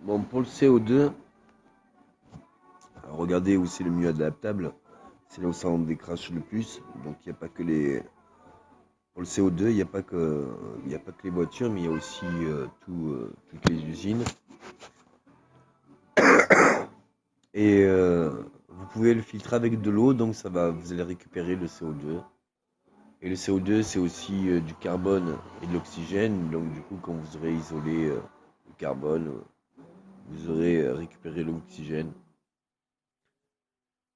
Bon, pour le CO2, regardez où c'est le mieux adaptable. C'est là où ça en décrache le plus. Donc il n'y a pas que les. Pour le CO2, il y a pas que les voitures, mais il y a aussi toutes les usines. Et vous pouvez le filtrer avec de l'eau, donc vous allez récupérer le CO2. Et le CO2, c'est aussi du carbone et de l'oxygène. Donc du coup, quand vous aurez isolé le carbone, vous aurez récupéré l'oxygène.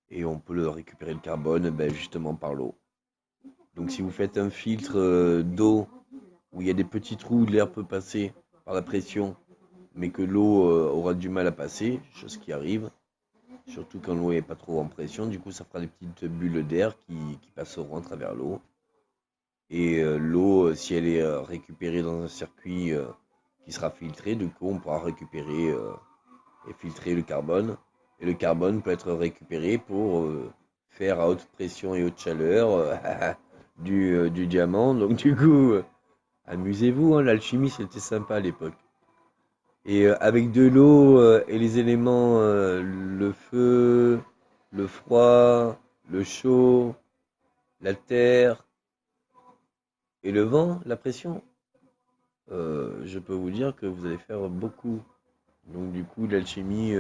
Et on peut le récupérer le carbone justement par l'eau. Donc si vous faites un filtre d'eau où il y a des petits trous où l'air peut passer par la pression, mais que l'eau aura du mal à passer, chose qui arrive, surtout quand l'eau n'est pas trop en pression, du coup ça fera des petites bulles d'air qui passeront à travers l'eau. Et l'eau, si elle est récupérée dans un circuit qui sera filtré, du coup on pourra récupérer et filtrer le carbone. Et le carbone peut être récupéré pour faire à haute pression et haute chaleur du diamant. Donc du coup, amusez-vous, hein, l'alchimie c'était sympa à l'époque. Et avec de l'eau et les éléments, le feu, le froid, le chaud, la terre et le vent, la pression, je peux vous dire que vous allez faire beaucoup. Donc du coup, l'alchimie,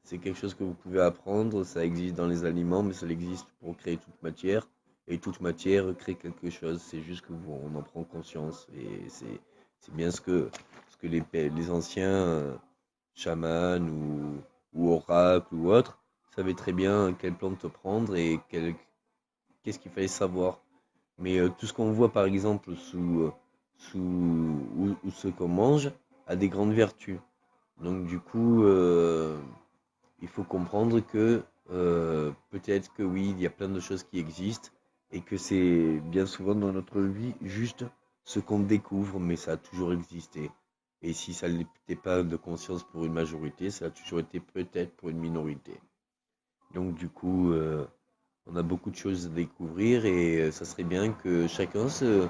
c'est quelque chose que vous pouvez apprendre, ça existe dans les aliments, mais ça existe pour créer toute matière. Et toute matière crée quelque chose, c'est juste on en prend conscience. Et c'est bien ce que les anciens chamans ou oracles ou autres savaient très bien quelle plante prendre et qu'est-ce qu'il fallait savoir. Mais tout ce qu'on voit par exemple ou ce qu'on mange a des grandes vertus. Donc du coup, il faut comprendre que peut-être que oui, il y a plein de choses qui existent et que c'est bien souvent dans notre vie juste ce qu'on découvre, mais ça a toujours existé. Et si ça n'était pas de conscience pour une majorité, ça a toujours été peut-être pour une minorité. Donc du coup, on a beaucoup de choses à découvrir et ça serait bien que chacun se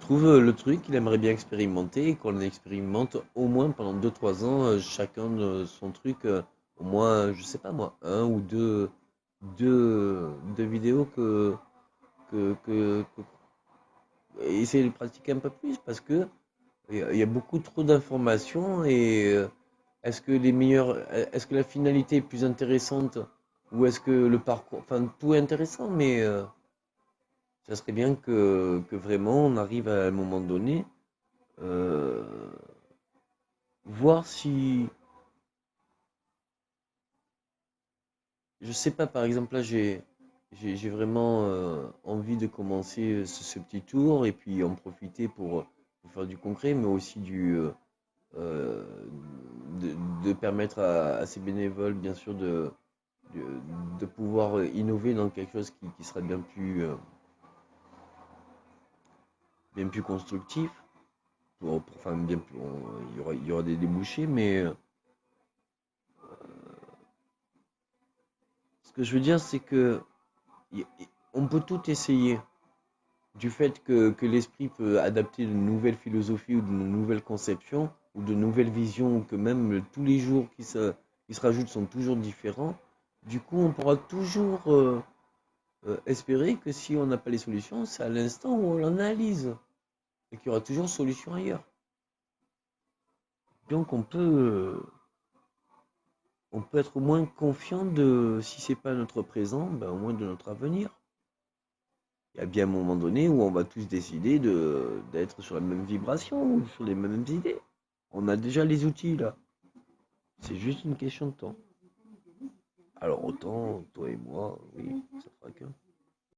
trouve le truc qu'il aimerait bien expérimenter et qu'on expérimente au moins pendant 2 3 ans chacun de son truc, au moins, je sais pas moi, un ou deux vidéos que essayer de pratiquer un peu plus parce que il y a beaucoup trop d'informations et est-ce que la finalité est plus intéressante ou est-ce que le parcours, enfin tout est intéressant, mais ça serait bien que vraiment on arrive à un moment donné euh, voir si, je sais pas, par exemple là j'ai vraiment envie de commencer ce petit tour et puis en profiter pour faire du concret, mais aussi euh, de permettre à ces bénévoles bien sûr de, de pouvoir innover dans quelque chose qui sera bien plus constructif. Enfin, il y aura des débouchés, mais ce que je veux dire, c'est que on peut tout essayer. Du fait que l'esprit peut adapter de nouvelles philosophies ou de nouvelles conceptions ou de nouvelles visions, ou que même tous les jours qui se rajoutent sont toujours différents, du coup on pourra toujours espérer que si on n'a pas les solutions, c'est à l'instant où on l'analyse et qu'il y aura toujours solution ailleurs. Donc on peut être au moins confiant de, si c'est pas notre présent, ben au moins de notre avenir. Il y a bien un moment donné où on va tous décider d'être sur la même vibration ou sur les mêmes idées. On a déjà les outils là. C'est juste une question de temps. Alors autant, toi et moi, oui, ça fera qu'un.